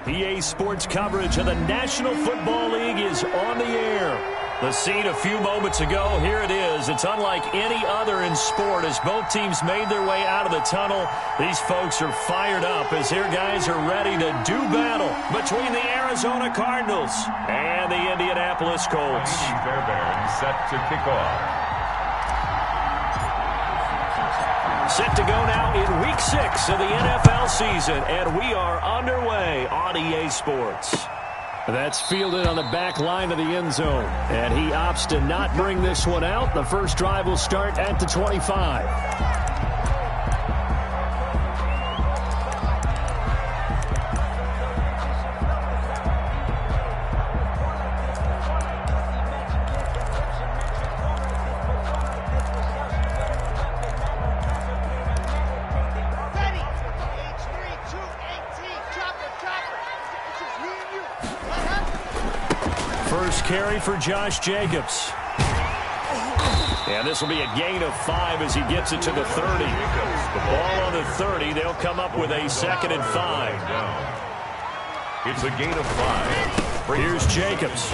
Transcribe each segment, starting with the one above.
EA Sports coverage of the National Football League is on the air. The scene a few moments ago, here it is. It's unlike any other in sport as both teams made their way out of the tunnel. These folks are fired up as their guys are ready to do battle between the Arizona Cardinals and the Indianapolis Colts. Fairbairn set to kick off. Set to go now in Week 6 of the NFL season, and we are underway on EA Sports. That's fielded on the back line of the end zone, and he opts to not bring this one out. The first drive will start at the 25. First carry for Josh Jacobs. And this will be a gain of 5 as he gets it to the 30. Ball on the 30. They'll come up with a 2nd and 5. It's a gain of 5. Here's Jacobs.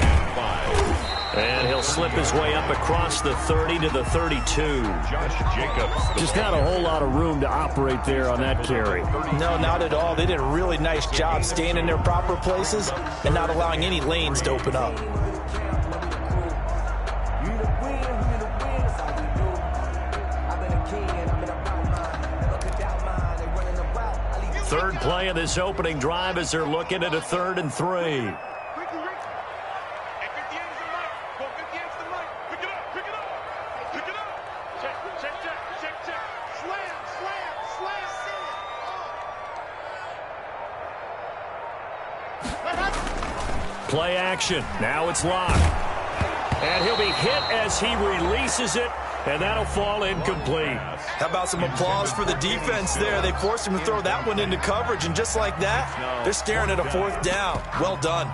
And he'll slip his way up across the 30 to the 32. Josh Jacobs. Just not a whole lot of room to operate there on that carry. No, not at all. They did a really nice job staying in their proper places and not allowing any lanes to open up. Third play of this opening drive as they're looking at a 3rd and 3. Play action. Now it's locked. And he'll be hit as he releases it, and that'll fall incomplete. How about some applause for the defense there? They forced him to throw that one into coverage, and just like that, they're staring at a 4th down. Well done.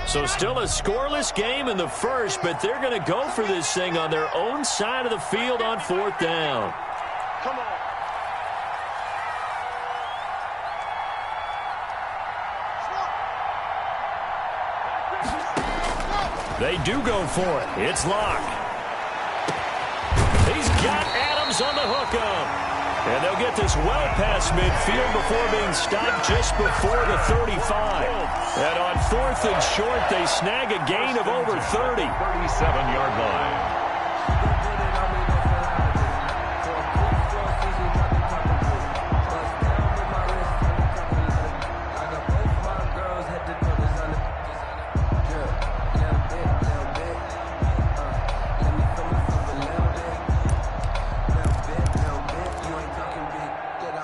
So still a scoreless game in the first, but they're going to go for this thing on their own side of the field on 4th down. Come on. They do go for it. It's locked. He's got Adams on the hookup. And they'll get this well past midfield before being stopped just before the 35. And on 4th and short, they snag a gain of over 30. 37-yard line.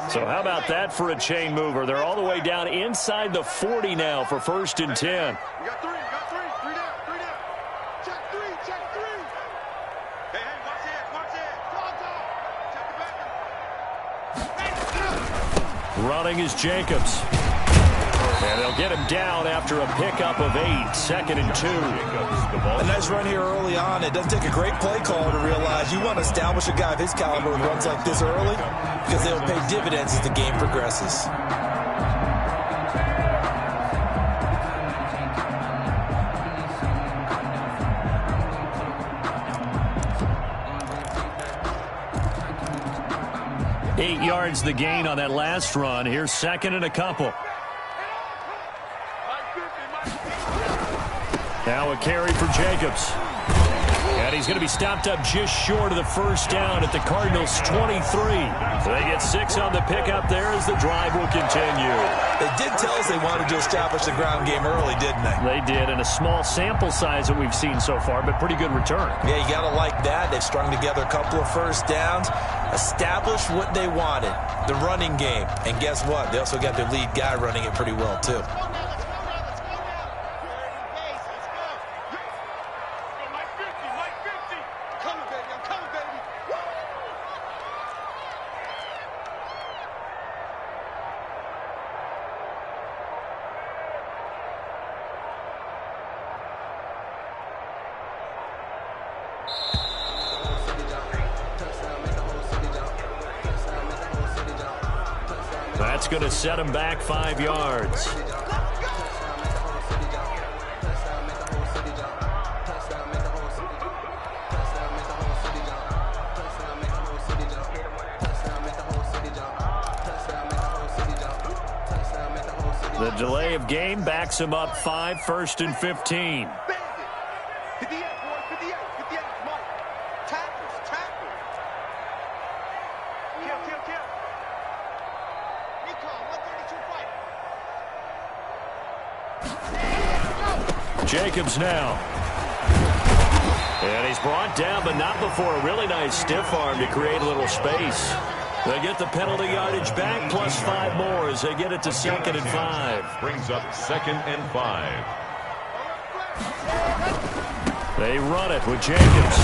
So how about that for a chain mover? They're all the way down inside the 40 now for 1st and 10. We got 3, three down. Check 3. Hey, watch it. Check the back. Running is Jacobs. And they'll get him down after a pickup of 8, 2nd and 2. A nice run here early on. It doesn't take a great play caller to realize you want to establish a guy of his caliber who runs like this early because they'll pay dividends as the game progresses. Eight yards the gain on that last run. Here's 2nd and a couple. Now a carry for Jacobs. And he's going to be stopped up just short of the 1st down at the Cardinals' 23. So they get 6 on the pickup there as the drive will continue. They did tell us they wanted to establish the ground game early, didn't they? They did, and a small sample size that we've seen so far, but pretty good return. Yeah, you got to like that. They've strung together a couple of 1st downs, established what they wanted, the running game. And guess what? They also got their lead guy running it pretty well, too. That's going to set him back 5 yards. The delay of game backs him up 5, 1st and 15. 58, boys, 58, 58, come on. Tackles, tackles. Kill. Recon, 132 fight. Jacobs now. And he's brought down, but not before a really nice stiff arm to create a little space. They get the penalty yardage back, plus 5 more as they get it to 2nd and 5. Brings up 2nd and 5. They run it with Jacobs.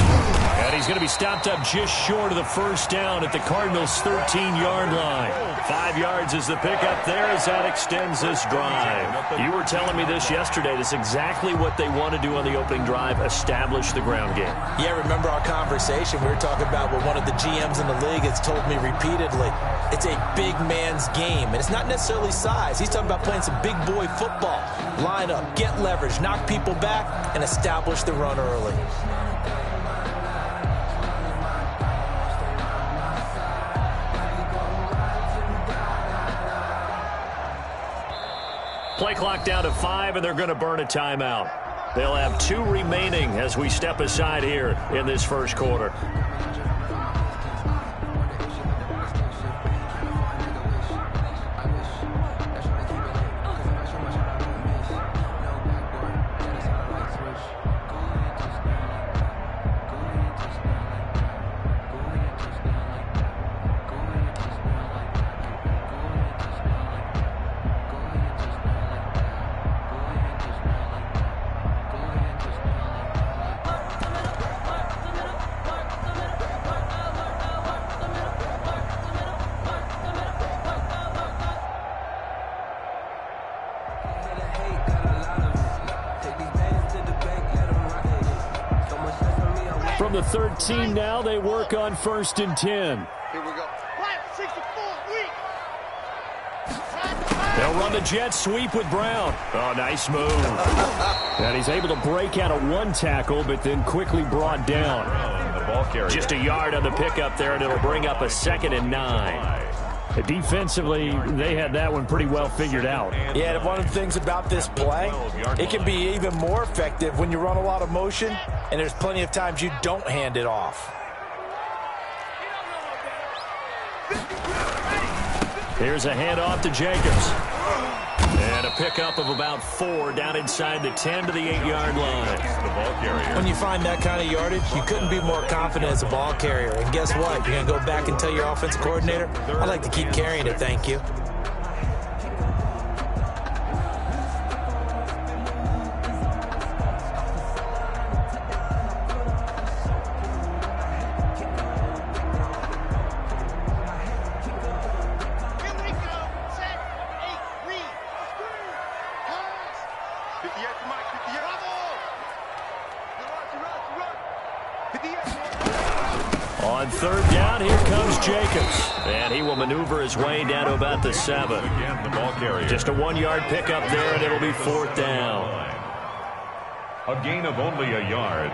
And he's going to be stopped up just short of the first down at the Cardinals' 13-yard line. 5 yards is the pickup there as that extends this drive. You were telling me this yesterday. This is exactly what they want to do on the opening drive, establish the ground game. Yeah, remember our conversation? We were talking about what one of the GMs in the league has told me repeatedly. It's a big man's game, and it's not necessarily size. He's talking about playing some big boy football. Line up, get leverage, knock people back, and establish the run early. Play clock down to 5, and they're going to burn a timeout. They'll have 2 remaining as we step aside here in this first quarter. From the 13 now, they work on 1st and 10. Here we go. 64, They'll run the jet sweep with Brown. Oh, nice move. And he's able to break out of 1 tackle, but then quickly brought down. The ball carrier. Just a yard on the pickup there, and it'll bring up a 2nd and 9. Defensively, they had that one pretty well figured out. Yeah, and one of the things about this play, it can be even more effective when you run a lot of motion, and there's plenty of times you don't hand it off. Here's a handoff to Jacobs. And a pickup of about 4 down inside the 10 to the 8-yard line. The ball carrier. When you find that kind of yardage, you couldn't be more confident as a ball carrier. And guess what? You're going to go back and tell your offensive coordinator, I'd like to keep carrying it, thank you. On 3rd down, here comes Jacobs. And he will maneuver his way down to about the 7. Again, the ball carrier. Just a 1-yard pickup there, and it'll be 4th down. A gain of only a yard.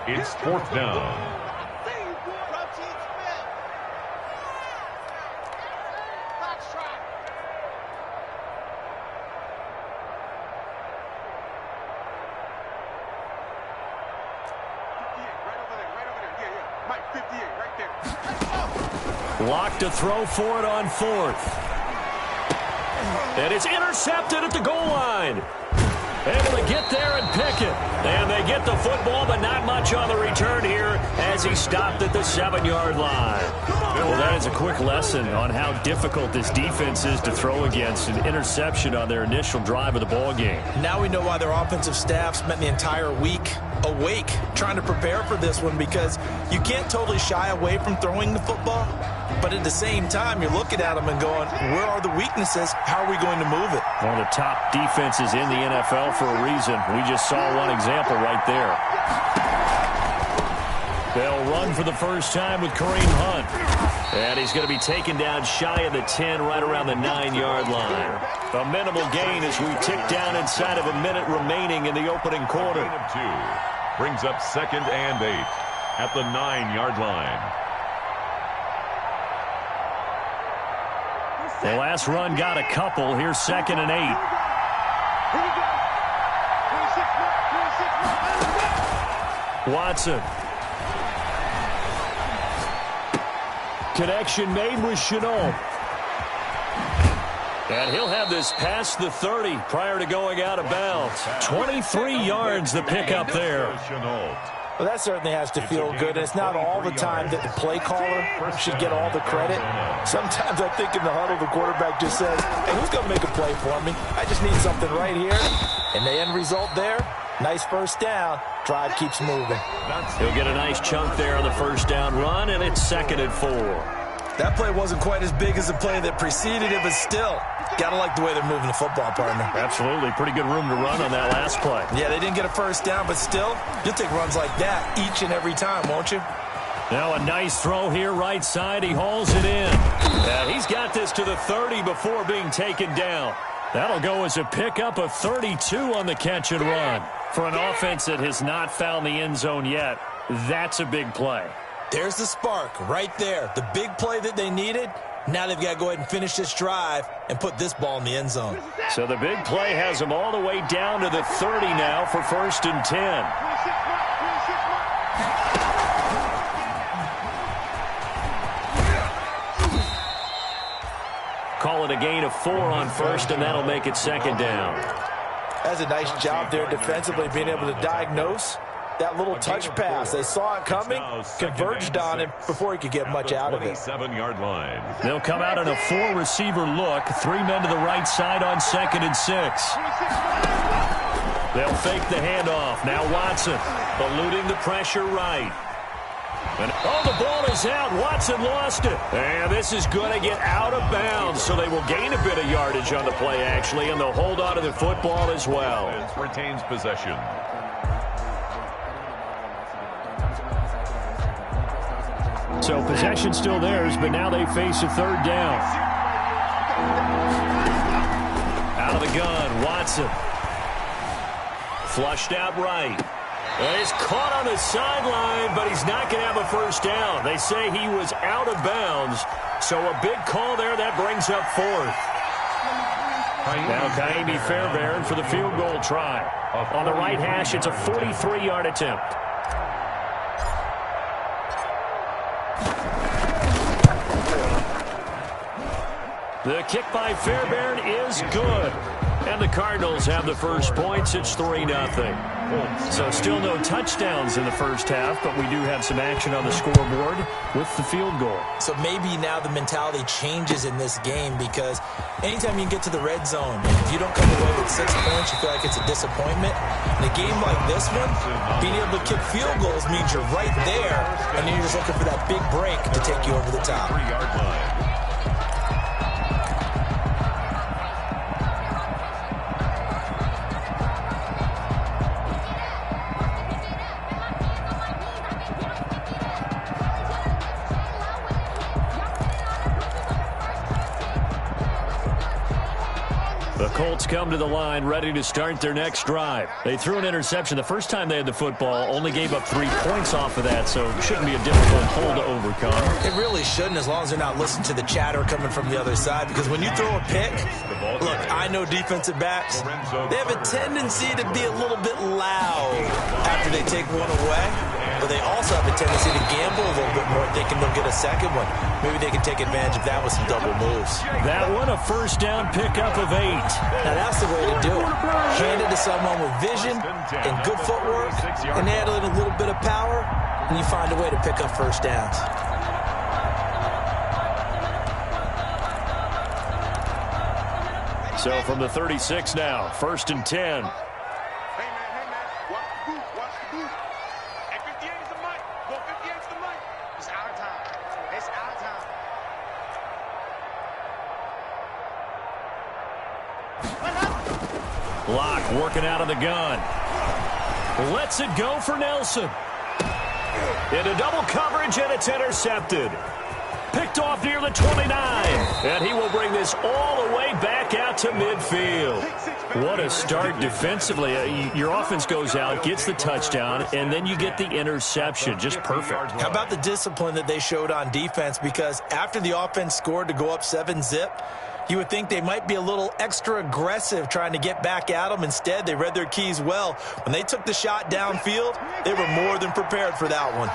It's 4th down. Locked to throw for it on 4th. And it's intercepted at the goal line. Able to get there and pick it. And they get the football, but not much on the return here as he stopped at the 7-yard line. Well, that is a quick lesson on how difficult this defense is to throw against. An interception on their initial drive of the ball game. Now we know why their offensive staff spent the entire week awake trying to prepare for this one, because you can't totally shy away from throwing the football. But at the same time, you're looking at them and going, where are the weaknesses? How are we going to move it? One of the top defenses in the NFL for a reason. We just saw one example right there. They'll run for the first time with Kareem Hunt. And he's going to be taken down shy of the 10, right around the 9-yard line. A minimal gain as we tick down inside of a minute remaining in the opening quarter. Gain of 2 brings up 2nd and 8 at the 9-yard line. The last run got a couple. Here's 2nd and 8. Watson. Connection made with Shenault. And he'll have this past the 30 prior to going out of bounds. 23 yards the pickup there. Well, that certainly has to feel good. And it's not all the time that the play caller should get all the credit. Sometimes I think in the huddle, the quarterback just says, hey, who's going to make a play for me? I just need something right here. And the end result there, nice first down. Drive keeps moving. He'll get a nice chunk there on the first down run, and it's 2nd and 4. That play wasn't quite as big as the play that preceded it, but still, gotta like the way they're moving the football, partner. Absolutely. Pretty good room to run on that last play. Yeah, they didn't get a first down, but still, you'll take runs like that each and every time, won't you? Now a nice throw here, right side. He hauls it in. And he's got this to the 30 before being taken down. That'll go as a pickup of 32 on the catch and run. For an offense that has not found the end zone yet, that's a big play. There's the spark right there. The big play that they needed. Now they've got to go ahead and finish this drive and put this ball in the end zone. So the big play has them all the way down to the 30 now for 1st and 10. Call it a gain of 4 on 1st, and that'll make it 2nd down. That's a nice job there defensively, being able to diagnose that little touch pass. They saw it coming, converged on him before he could get much out of it. 27-yard line. They'll come out in a 4-receiver look. 3 men to the right side on 2nd and 6. They'll fake the handoff. Now Watson eluding the pressure right. And, oh, the ball is out. Watson lost it. And this is going to get out of bounds, so they will gain a bit of yardage on the play, actually, and they'll hold on to the football as well. Retains possession. So possession still theirs, but now they face a 3rd down. Out of the gun, Watson. Flushed out right. He's caught on the sideline, but he's not going to have a first down. They say he was out of bounds, so a big call there. That brings up 4th. Now Ka'imi Fairbairn for the field goal try. On the right hash, it's a 43-yard attempt. The kick by Fairbairn is good. And the Cardinals have the first points. It's 3-0. So still no touchdowns in the first half, but we do have some action on the scoreboard with the field goal. So maybe now the mentality changes in this game, because anytime you get to the red zone, if you don't come away with 6 points, you feel like it's a disappointment. In a game like this one, being able to kick field goals means you're right there, and then you're just looking for that big break to take you over the top. 3-yard line. Colts come to the line ready to start their next drive. They threw an interception the first time they had the football, only gave up 3 points off of that, so it shouldn't be a difficult hole to overcome. It really shouldn't, as long as they're not listening to the chatter coming from the other side, because when you throw a pick, look, I know defensive backs, they have a tendency to be a little bit loud after they take one away, but they also have a tendency to gamble a little bit more, thinking they'll get a second one. Maybe they can take advantage of that with some double moves. That one, a first down pickup of 8. Now that's the way to do it. Hand it to someone with vision and good footwork, and add in a little bit of power, and you find a way to pick up first downs. So from the 36 now, 1st and 10. Locke working out of the gun. Lets it go for Nelson. Into double coverage, and it's intercepted. Picked picked off near the 29. And he will bring this all the way back out to midfield. What a start defensively. Your offense goes out, gets the touchdown, and then you get the interception. Just perfect. How about the discipline that they showed on defense? Because after the offense scored to go up 7-zip, you would think they might be a little extra aggressive trying to get back at them. Instead, they read their keys well. When they took the shot downfield, they were more than prepared for that one.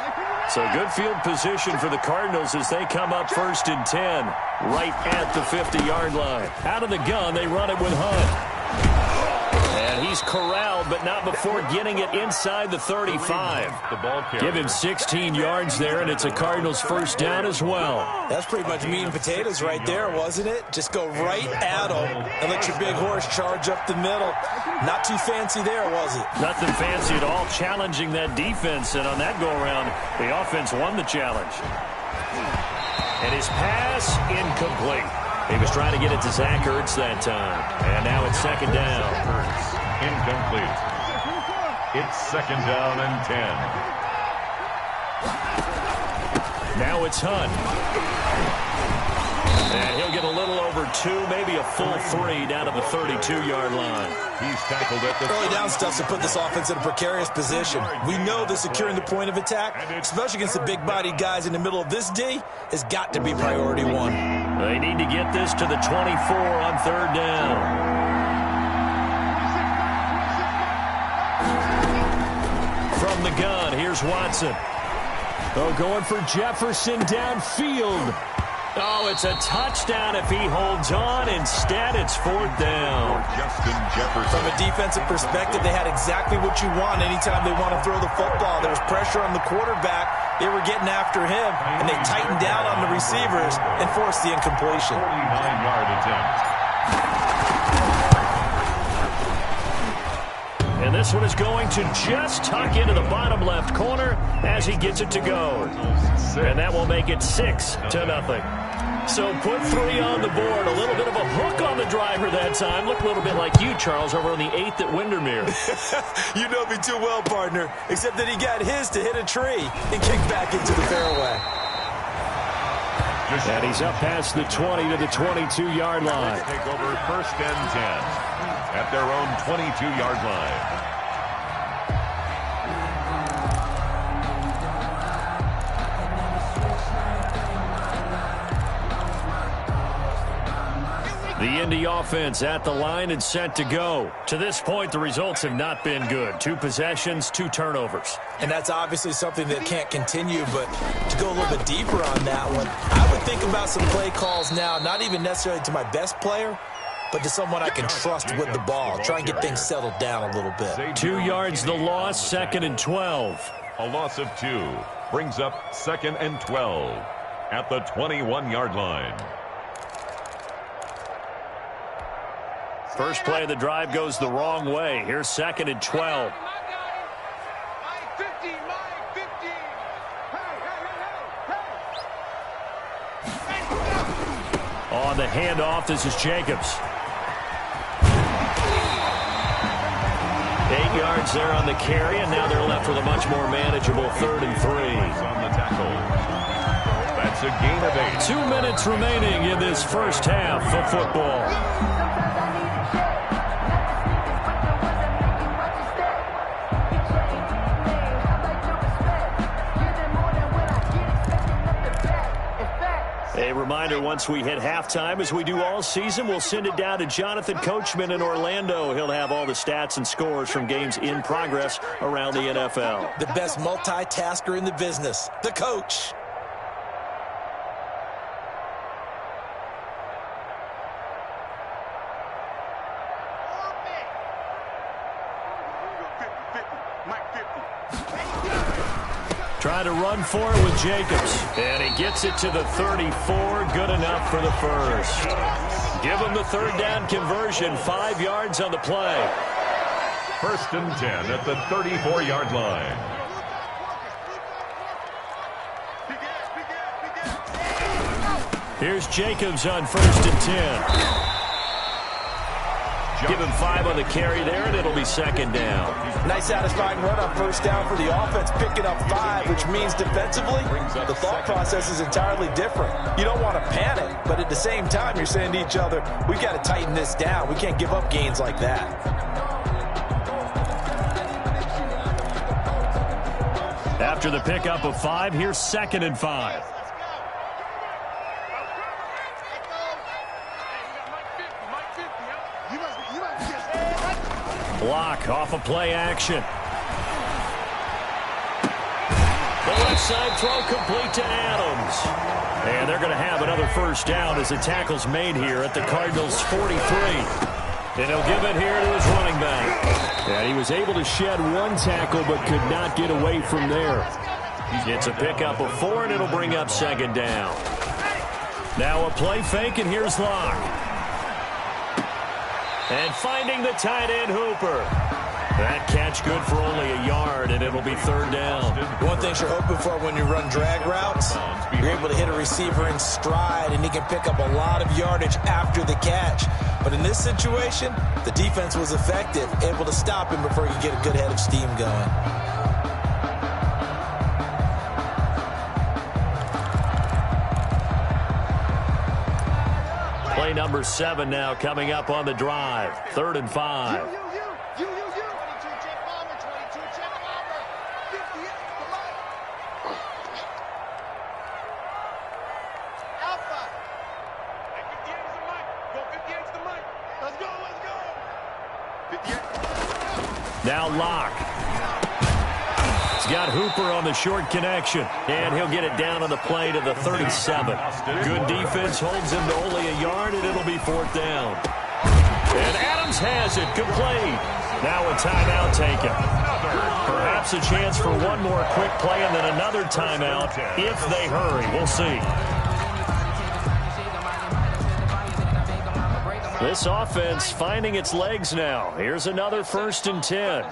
So good field position for the Cardinals as they come up 1st and 10, right at the 50-yard line. Out of the gun, they run it with Hunt. And he's corralled, but not before getting it inside the 35. Give him 16 yards there, and it's a Cardinals first down as well. That's pretty much meat and potatoes right there, wasn't it? Just go right at them and let your big horse charge up the middle. Not too fancy there, was it? Nothing fancy at all, challenging that defense, and on that go-around, the offense won the challenge. And his pass incomplete. He was trying to get it to Zach Ertz that time. And now it's 2nd down. Incomplete. It's 2nd down and 10. Now it's Hunt. And he'll get a little over 2, maybe a full 3 down to the 32-yard line. He's tackled at the early down stuff to put this offense in a precarious position. We know that securing the point of attack, especially against the big-bodied guys in the middle of this D, has got to be priority 1. They need to get this to the 24 on 3rd down. From the gun, here's Watson. Oh, going for Jefferson downfield. Oh, it's a touchdown if he holds on. Instead, it's 4th down. Justin Jefferson. From a defensive perspective, they had exactly what you want anytime they want to throw the football. There was pressure on the quarterback. They were getting after him, and they tightened down on the receivers and forced the incompletion. 49-yard attempt. And this one is going to just tuck into the bottom left corner as he gets it to go. And that will make it 6-0. So put 3 on the board. A little bit of a hook on the driver that time. Looked a little bit like you, Charles, over on the 8th at Windermere. You know me too well, partner. Except that he got his to hit a tree and kick back into the fairway. And he's up past the 20 to the 22-yard line. Take over 1st and 10 at their own 22-yard line. The Indy offense at the line and set to go. To this point, the results have not been good. 2 possessions, 2 turnovers. And that's obviously something that can't continue, but to go a little bit deeper on that one, I would think about some play calls now, not even necessarily to my best player, but to someone I can trust with the ball. Try and get things settled down a little bit. 2 yards the loss, 2nd and 12. A loss of 2 brings up 2nd and 12 at the 21-yard line. First play of the drive goes the wrong way. Here's 2nd and 12. On the handoff, this is Jacobs. 8 yards there on the carry, and now they're left with a much more manageable 3rd and 3. On the tackle. That's a gain of 8. 2 minutes remaining in this first half of football. A reminder, once we hit halftime, as we do all season, we'll send it down to Jonathan Coachman in Orlando. He'll have all the stats and scores from games in progress around the NFL. The best multitasker in the business, the coach. Trying to run for it with Jacobs. And he gets it to the 34. Good enough for the first. Give him the 3rd down conversion. 5 yards on the play. 1st and 10 at the 34-yard line. Here's Jacobs on 1st and 10. Give him 5 on the carry there, and it'll be second down. Nice satisfying run on first down for the offense, picking up 5, which means defensively, the thought process is entirely different. You don't want to panic, but at the same time, you're saying to each other, we've got to tighten this down. We can't give up gains like that. After the pickup of 5, here's second and 5. Block off of play action. The left side throw complete to Adams. And they're going to have another first down as the tackle's made here at the Cardinals' 43. And he'll give it here to his running back. And he was able to shed 1 tackle but could not get away from there. It's a pickup of 4, and it'll bring up second down. Now a play fake, and here's Locke. And finding the tight end, Hooper. That catch good for only a yard, and it'll be third down. One thing you're hoping for when you run drag routes, you're able to hit a receiver in stride, and he can pick up a lot of yardage after the catch. But in this situation, the defense was effective, able to stop him before he could get a good head of steam going. Play number 7 now coming up on the drive. 3rd and 5. Now Locke. He's got Hooper on the short connection, and he'll get it down on the play to the 37. Good defense holds him to only a yard, and it'll be 4th down. And Adams has it, complete. Now a timeout taken. Perhaps a chance for one more quick play and then another timeout if they hurry. We'll see. This offense finding its legs now. Here's another 1st and 10.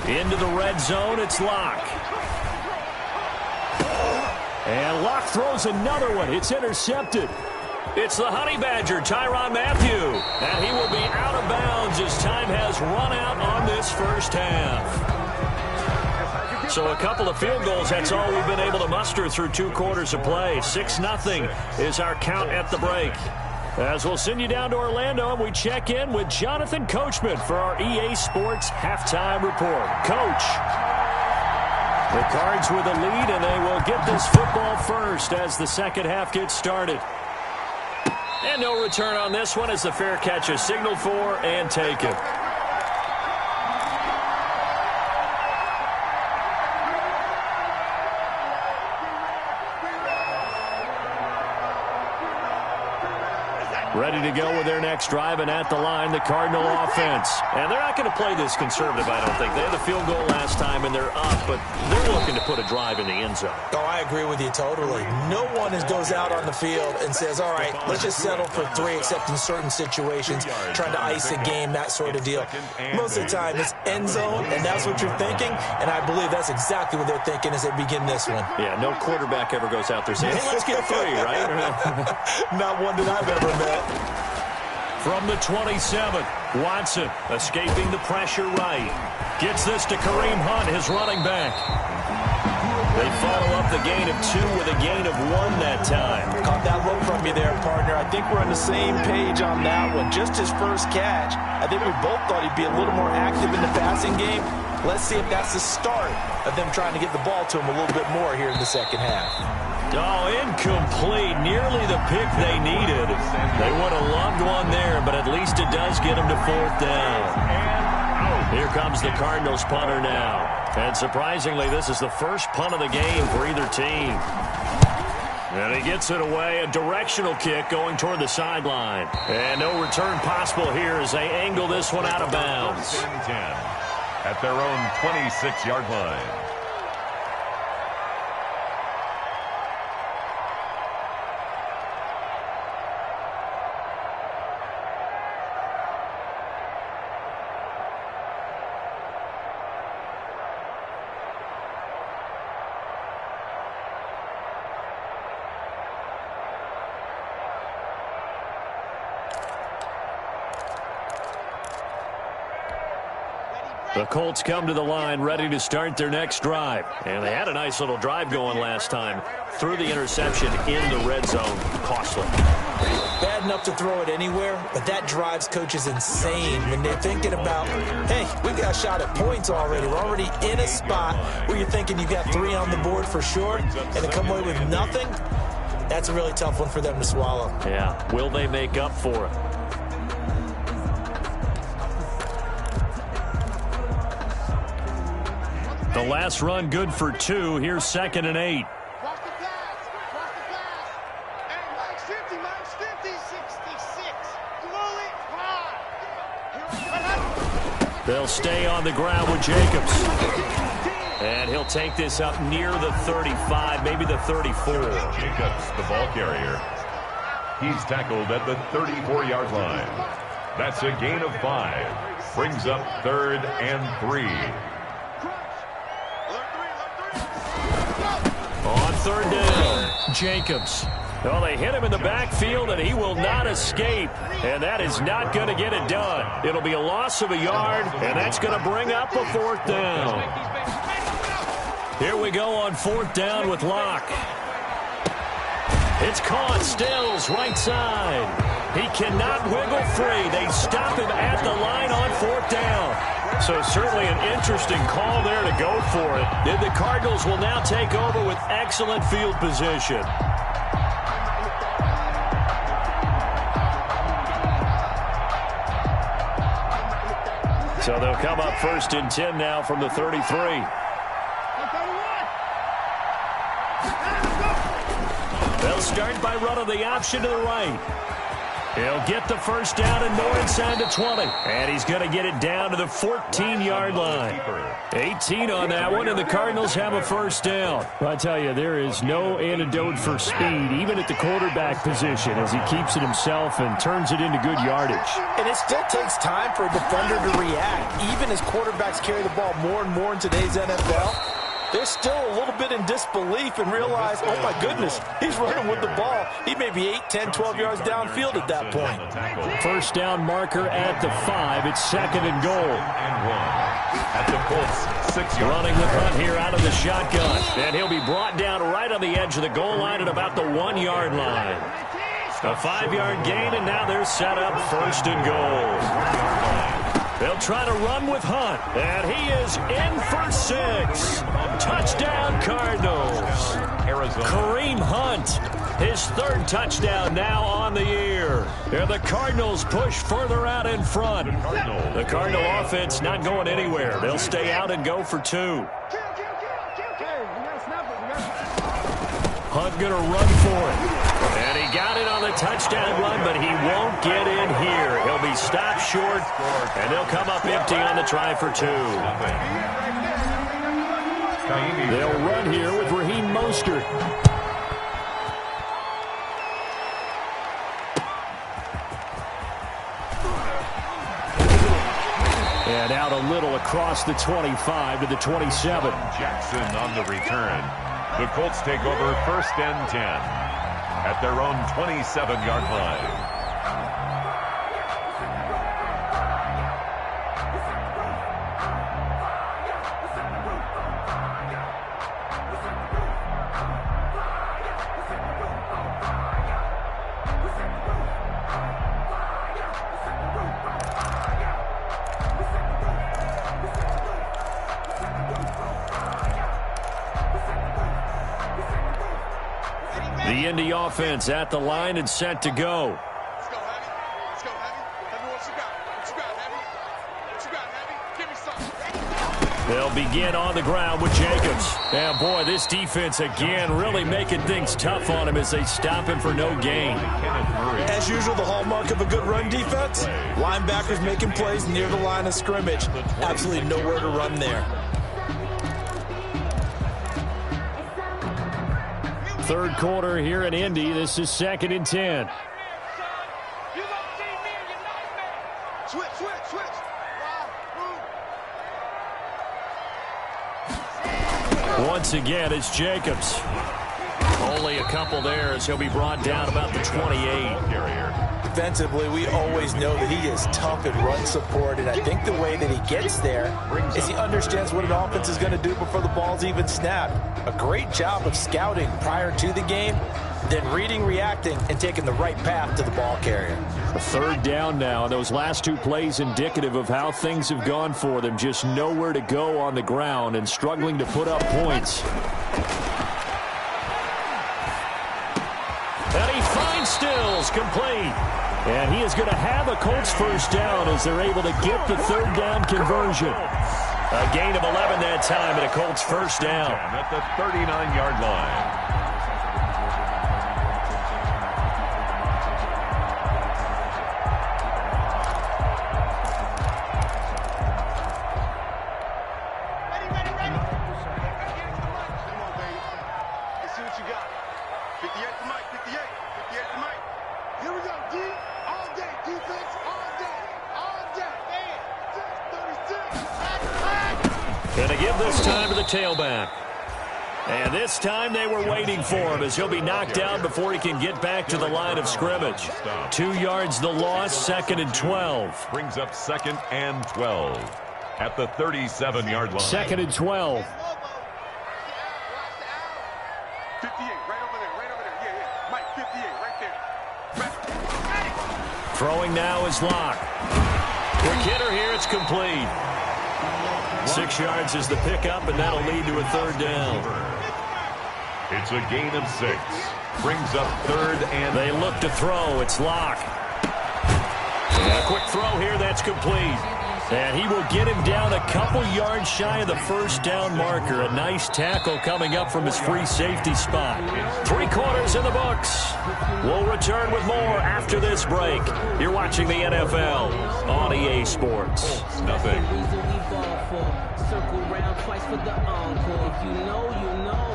Into the red zone, it's Locke. And Locke throws another one. It's intercepted. It's the Honey Badger, Tyrann Mathieu. And he will be out of bounds as time has run out on this first half. So a couple of field goals, that's all we've been able to muster through 2 quarters of play. 6-0 is our count at the break. As we'll send you down to Orlando, and we check in with Jonathan Coachman for our EA Sports Halftime Report. Coach, the Cards with a lead, and they will get this football first as the second half gets started. And no return on this one as the fair catch is signaled for and taken. Ready to go with their next drive, and at the line, the Cardinal offense. And they're not going to play this conservative, I don't think. They had a field goal last time, and they're up, but they're looking to put a drive in the end zone. Oh, I agree with you totally. No one goes out on the field and says, all right, let's just settle for 3, except in certain situations, trying to ice a game, that sort of deal. Most of the time, it's end zone, and that's what you're thinking, and I believe that's exactly what they're thinking as they begin this one. Yeah, no quarterback ever goes out there saying, hey, let's get 3, right? Not one that I've ever met. From the 27, Watson escaping the pressure right. Gets this to Kareem Hunt, his running back. They follow up the gain of 2 with a gain of 1 that time. Caught that look from you there, partner. I think we're on the same page on that one. Just his first catch. I think we both thought he'd be a little more active in the passing game. Let's see if that's the start of them trying to get the ball to him a little bit more here in the second half. Oh, incomplete. Nearly the pick they needed. They would have loved one there, but at least it does get them to 4th down. Here comes the Cardinals punter now. And surprisingly, this is the first punt of the game for either team. And he gets it away. A directional kick going toward the sideline. And no return possible here as they angle this one out of bounds. At their own 26-yard line. The Colts come to the line ready to start their next drive. And they had a nice little drive going last time. Threw the interception in the red zone. Costly. Bad enough to throw it anywhere, but that drives coaches insane when they're thinking about, hey, we got a shot at points already. We're already in a spot where you're thinking you got 3 on the board for sure, and to come away with nothing, that's a really tough one for them to swallow. Yeah, will they make up for it? The last run good for 2. Here's 2nd and 8. Watch the pass. Watch the pass. Hey, Mike's 50. Mike's 50. 66. Slowly. High. They'll stay on the ground with Jacobs. And he'll take this up near the 35, maybe the 34. Jacobs, the ball carrier. He's tackled at the 34-yard line. That's a gain of 5. Brings up 3rd and 3. On 3rd down, Jacobs. Well, they hit him in the backfield, and he will not escape. And that is not going to get it done. It'll be a loss of a yard, and that's going to bring up a 4th down. Here we go on 4th down with Locke. It's caught. Stills, right side. He cannot wiggle free. They stop him at the line on 4th down. So certainly an interesting call there to go for it. And the Cardinals will now take over with excellent field position. So they'll come up 1st and 10 now from the 33. They'll start by running the option to the right. He'll get the 1st down and more inside the 20. And he's going to get it down to the 14-yard line. 18 on that one, and the Cardinals have a 1st down. I tell you, there is no antidote for speed, even at the quarterback position, as he keeps it himself and turns it into good yardage. And it still takes time for a defender to react. Even as quarterbacks carry the ball more and more in today's NFL, they're still a little bit in disbelief and realize, oh, my goodness, he's running with the ball. He may be 8, 10, 12 yards downfield at that point. 1st down marker at the 5. It's 2nd and goal. And 1 at the Colts 6-yard. Running with Hunt here out of the shotgun. And he'll be brought down right on the edge of the goal line at about the 1-yard line. A 5-yard gain, and now they're set up 1st and goal. They'll try to run with Hunt, and he is in for 6. Touchdown, Cardinals. Arizona. Kareem Hunt, his 3rd touchdown now on the year. And the Cardinals push further out in front. The Cardinal offense not going anywhere. They'll stay out and go for 2. Hunt going to run for it. And he got it on the touchdown run, but he won't get in here. He'll be stopped short, and they'll come up empty on the try for 2. They'll run here with Raheem Mostert. And out a little across the 25 to the 27. Jackson on the return. The Colts take over 1st and 10 at their own 27-yard line. The Indy offense at the line and set to go. Let's go, Heavy. Let's go, Heavy. Heavy, what you got? What you got, Heavy? What you got, Heavy? Give me something. They'll begin on the ground with Jacobs. And boy, this defense again really making things tough on him as they stop him for no gain. As usual, the hallmark of a good run defense, linebackers making plays near the line of scrimmage. Absolutely nowhere to run there. 3rd quarter here in Indy. This is 2nd and 10. You gonna see me in your nightmare. Switch. Wow. Once again, it's Jacobs. Only a couple there as he'll be brought down about the 28. Carrier. defensively, we always know that he is tough in run support, and I think the way that he gets there is he understands what an offense is going to do before the ball's even snapped. A great job of scouting prior to the game, then reading, reacting, and taking the right path to the ball carrier. A third down now. Those last two plays indicative of how things have gone for them. Just nowhere to go on the ground and struggling to put up points. And he finds Stills, complete. And he is going to have a Colts first down as they're able to get the third down conversion. A gain of 11 that time and a Colts first down. At the 39-yard line. Going to give this time to the tailback. And this time they were waiting for him as he'll be knocked down before he can get back to the line of scrimmage. 2 yards the loss, 2nd and 12. Brings up 2nd and 12 at the 37-yard line. 2nd and 12. 58, right over there. Yeah. Mike, 58, right there. Throwing now is Locke. Quick hitter here, it's complete. 6 yards is the pickup, and that'll lead to a third down. It's a gain of 6. Brings up 3rd and... They look to throw. It's Locke. And a quick throw here. That's complete. And he will get him down a couple yards shy of the first down marker. A nice tackle coming up from his free safety spot. 3 quarters in the books. We'll return with more after this break. You're watching the NFL on EA Sports. Nothing. Circle round twice for the encore. If you know, you know.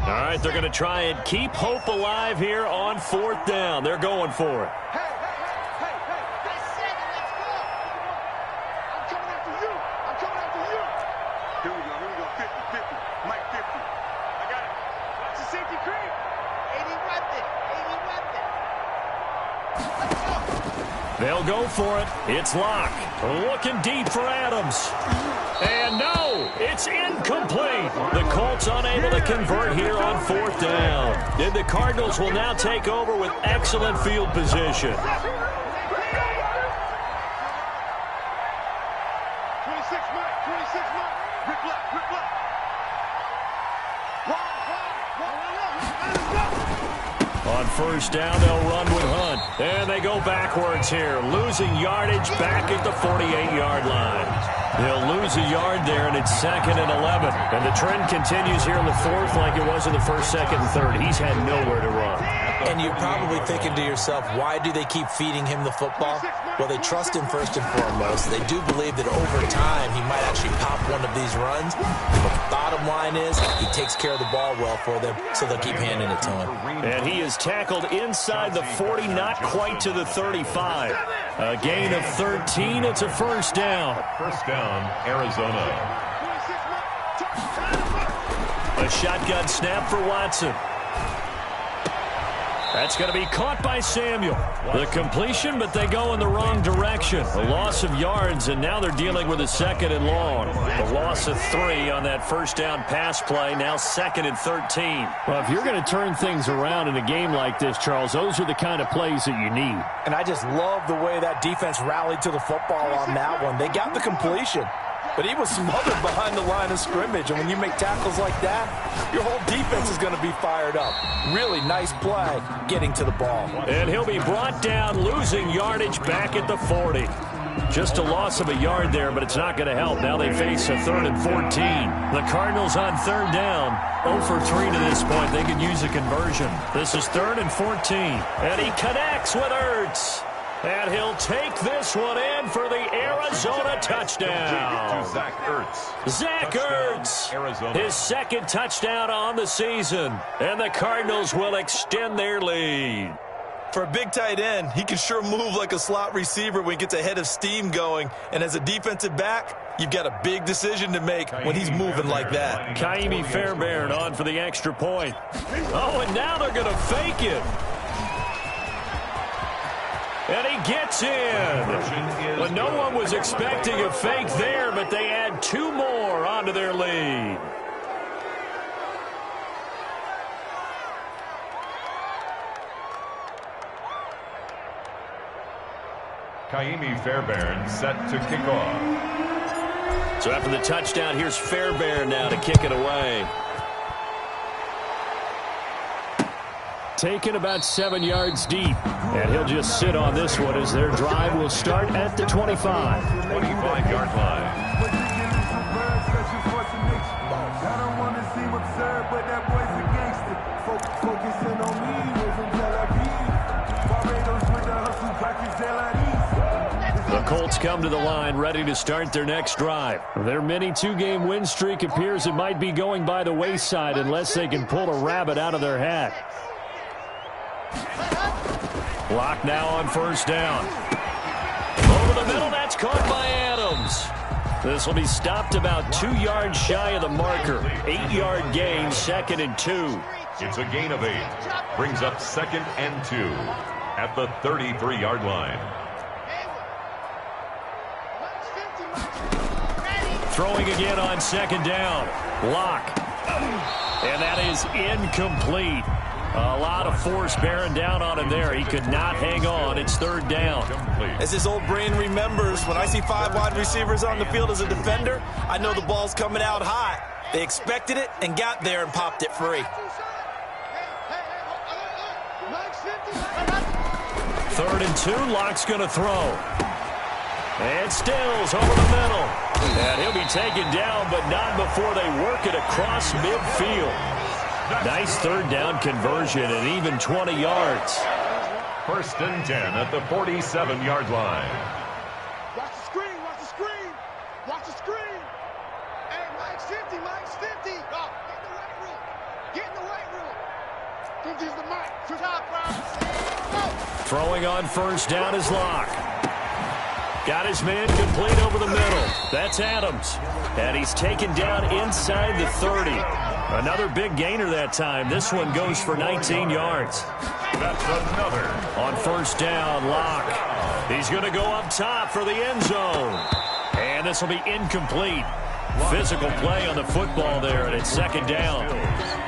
All right, they're going to try and keep hope alive here on 4th down. They're going for it. Hey. That's 7. Let's go. I'm coming after you. Here we go. 50. Mike, 50. I got it. Watch the safety creep. 80 run it. Let's go. They'll go for it. It's Locke. Looking deep for Adams. And no, it's incomplete. The Colts unable to convert here on 4th down. And the Cardinals will now take over with excellent field position. 26 Mike. Rip left. On first down, they'll run with Hunt. And they go backwards here, losing yardage back at the 48-yard line. They'll lose a yard there, and it's 2nd and 11. And the trend continues here in the 4th like it was in the 1st, 2nd, and 3rd. He's had nowhere to run. And you're probably thinking to yourself, why do they keep feeding him the football? Well, they trust him first and foremost. They do believe that over time he might actually pop one of these runs. But the bottom line is he takes care of the ball well for them, so they'll keep handing it to him. And he is tackled inside the 40, not quite to the 35. A gain of 13. It's a first down. First down, Arizona. A shotgun snap for Watson. That's going to be caught by Samuel. The completion, but they go in the wrong direction. A loss of yards, and now they're dealing with a 2nd and long. A loss of 3 on that first down pass play, now 2nd and 13. Well, if you're going to turn things around in a game like this, Charles, those are the kind of plays that you need. And I just love the way that defense rallied to the football on that one. They got the completion, but he was smothered behind the line of scrimmage. And when you make tackles like that, your whole defense is going to be fired up. Really nice play getting to the ball. And he'll be brought down, losing yardage back at the 40. Just a loss of a yard there, but it's not going to help. Now they face a 3rd and 14. The Cardinals on 3rd down. 0 for 3 to this point. They could use a conversion. This is 3rd and 14. And he connects with Ertz. And he'll take this one in for the Arizona touchdown. To Zach Ertz. Zach Ertz, Arizona. his second touchdown on the season. And the Cardinals will extend their lead. For a big tight end, he can sure move like a slot receiver when he gets a head of steam going. And as a defensive back, you've got a big decision to make when he's moving like that. Kaimi Fairbairn on for the extra point. Oh, and now they're going to fake it. And he gets in. But no one was expecting a fake there, but they add 2 more onto their lead. Kaimi Fairbairn set to kick off. So after the touchdown, here's Fairbairn now to kick it away. Taken about 7 yards deep. And he'll just sit on this one as their drive will start at the 25. 25-yard line. The Colts come to the line ready to start their next drive. Their mini 2-game win streak appears it might be going by the wayside unless they can pull a rabbit out of their hat. Block now on first down. Over the middle, that's caught by Adams. This will be stopped about 2 yards shy of the marker. 8-yard gain, 2nd and 2. It's a gain of 8. Brings up 2nd and 2 at the 33-yard line. Throwing again on 2nd down. Lock. And that is incomplete. A lot of force bearing down on him there. He could not hang on. It's 3rd down. As his old brain remembers, when I see 5 wide receivers on the field as a defender, I know the ball's coming out hot. They expected it and got there and popped it free. 3rd and 2. Lock's going to throw. And Stills over the middle. And he'll be taken down, but not before they work it across midfield. Nice 3rd down conversion and even 20 yards. 1st and 10 at the 47-yard line. Watch the screen, watch the screen. Watch the screen. Hey, Mike's 50, Mike's 50. Go, get in the weight room. Get in the weight room. Give these to Mike. Good job, bro. Throwing on first down is Lock. Got his man complete over the middle. That's Adams. And he's taken down inside the 30. Another big gainer that time. This one goes for 19 yards. That's another. On first down, Lock. He's going to go up top for the end zone. And this will be incomplete. Physical play on the football there, and it's 2nd down.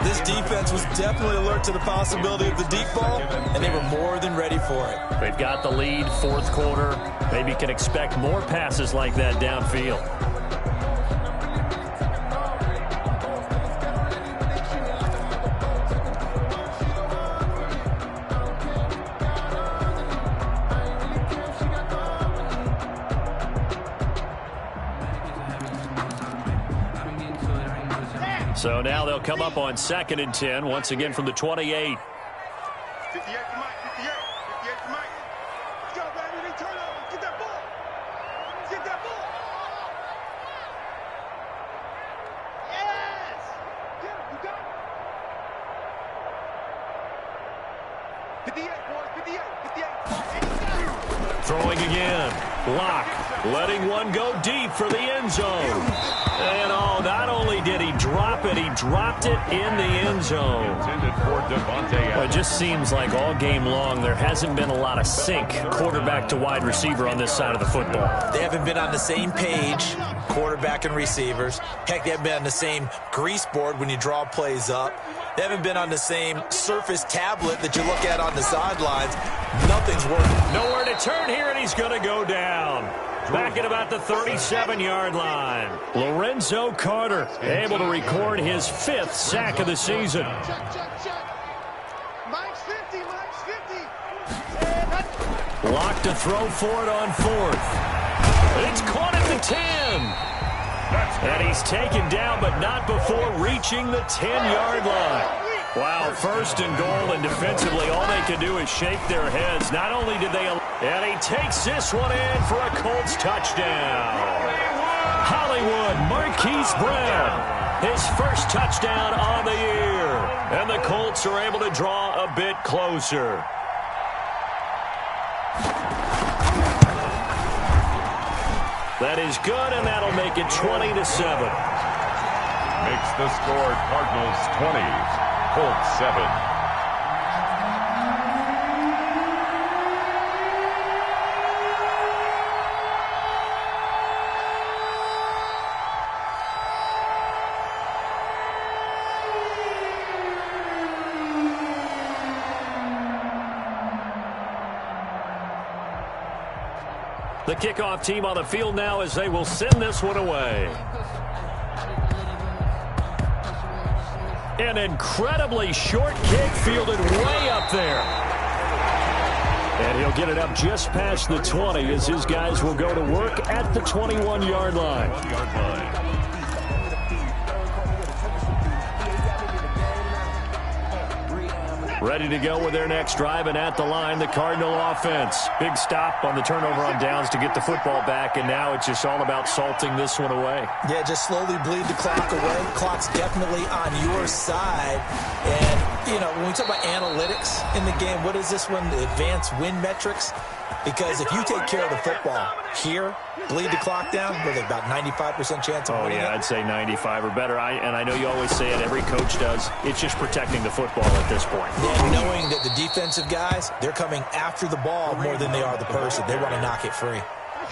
This defense was definitely alert to the possibility of the deep ball, and they were more than ready for it. They've got the lead, 4th quarter. Maybe can expect more passes like that downfield. So now they'll come up on 2nd and 10, once again from the 28. 58 to Mike, 58 to Mike. Let's go, baby. They turn over. Get that ball. Get that ball. Yes. Get him. You got it. 58, boys. 58. Throwing again. Lock. Letting one go deep for the end zone. And not only did he drop it, he dropped it in the end zone. Intended for Devontae Adams. Well, it just seems like all game long there hasn't been a lot of sync quarterback to wide receiver on this side of the football. They haven't been on the same page, quarterback and receivers. Heck, they haven't been on the same grease board when you draw plays up. They haven't been on the same Surface tablet that you look at on the sidelines. Nothing's working. Nowhere to turn here, and he's going to go down. Back at about the 37-yard line. Lorenzo Carter able to record his 5th sack of the season. Check. Mike's 50, Mike's 50. Lock to throw for it on 4th. It's caught at the 10. And he's taken down, but not before reaching the 10-yard line. Wow, 1st and goal, and defensively all they can do is shake their heads. Not only did they And he takes this one in for a Colts touchdown. Hollywood Marquise Brown, his first touchdown on the year. And the Colts are able to draw a bit closer. That is good, and that'll make it 20-7. Makes the score Cardinals 20, Colts 7. The kickoff team on the field now as they will send this one away. An incredibly short kick fielded way up there. And he'll get it up just past the 20 as his guys will go to work at the 21-yard line. Ready to go with their next drive, and at the line, the Cardinal offense. Big stop on the turnover on downs to get the football back, and now it's just all about salting this one away. Yeah, just slowly bleed the clock away. The clock's definitely on your side. And, you know, when we talk about analytics in the game, what is this one? The advanced win metrics? Because if you take care of the football here, bleed the clock down, what are they, about 95% chance of winning it? I'd say 95 or better. And I know you always say it, every coach does. It's just protecting the football at this point. Yeah, knowing that the defensive guys, they're coming after the ball more than they are the person. They want to knock it free.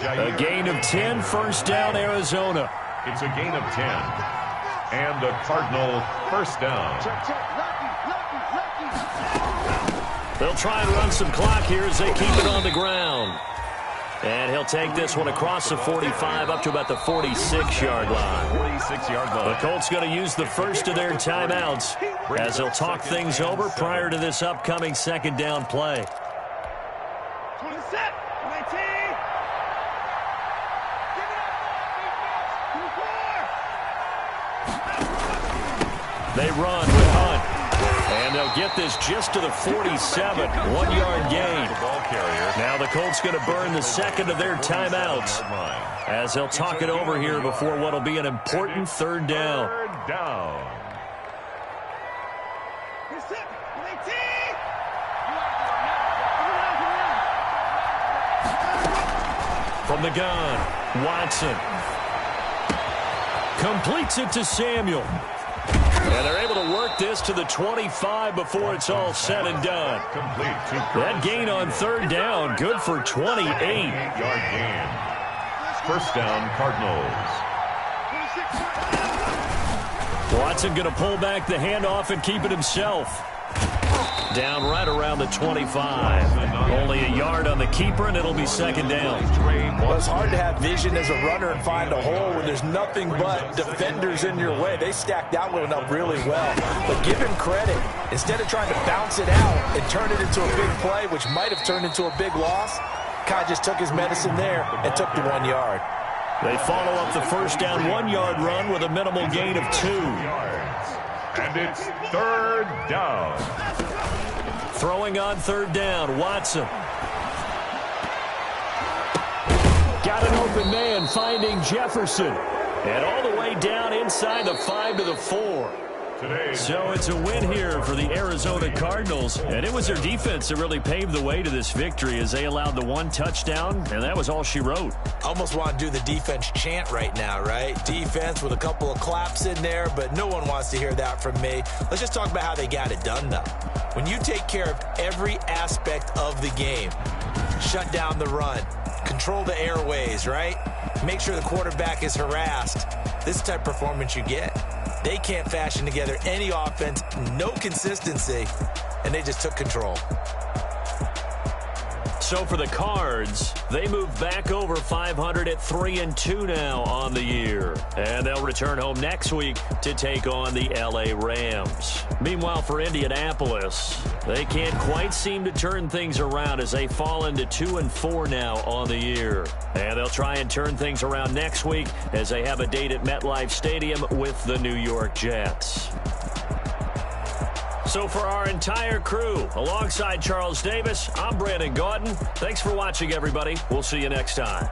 A gain of 10, first down, Arizona. It's a gain of 10. And the Cardinal first down. They'll try and run some clock here as they keep it on the ground. And he'll take this one across the 45 up to about the 46-yard line. 46-yard line. The Colts going to use the first of their timeouts as they'll talk things over prior to this upcoming second down play. 27, 19. They run with Hunt. And they'll get this just to the 47, 1-yard gain. Now the Colts going to burn the second of their timeouts as they'll talk it over here before what will be an important third down. Third down. From the gun, Watson completes it to Samuel. And they're able to work this to the 25 before it's all said and done. That gain on third down, good for 28. 8-yard gain. First down, Cardinals. Watson going to pull back the handoff and keep it himself. Down right around the 25. Only a yard on the keeper, and it'll be second down. Well, it's hard to have vision as a runner and find a hole when there's nothing but defenders in your way. They stacked that one up really well. But give him credit. Instead of trying to bounce it out and turn it into a big play, which might have turned into a big loss, Kai just took his medicine there and took the 1 yard. They follow up the first down 1-yard run with a minimal gain of 2. And it's third down. Throwing on third down, Watson. Got an open man finding Jefferson. And all the way down inside the 5 to the 4. So it's a win here for the Arizona Cardinals. And it was their defense that really paved the way to this victory as they allowed the 1 touchdown, and that was all she wrote. Almost want to do the defense chant right now, right? Defense with a couple of claps in there, but no one wants to hear that from me. Let's just talk about how they got it done, though. When you take care of every aspect of the game, shut down the run, control the airways, right? Make sure the quarterback is harassed. This is the type of performance you get. They can't fashion together any offense, no consistency, and they just took control. So for the Cards, they move back over 500 at 3-2 now on the year. And they'll return home next week to take on the LA Rams. Meanwhile, for Indianapolis, they can't quite seem to turn things around as they fall into 2-4 now on the year. And they'll try and turn things around next week as they have a date at MetLife Stadium with the New York Jets. So for our entire crew, alongside Charles Davis, I'm Brandon Gaudin. Thanks for watching, everybody. We'll see you next time.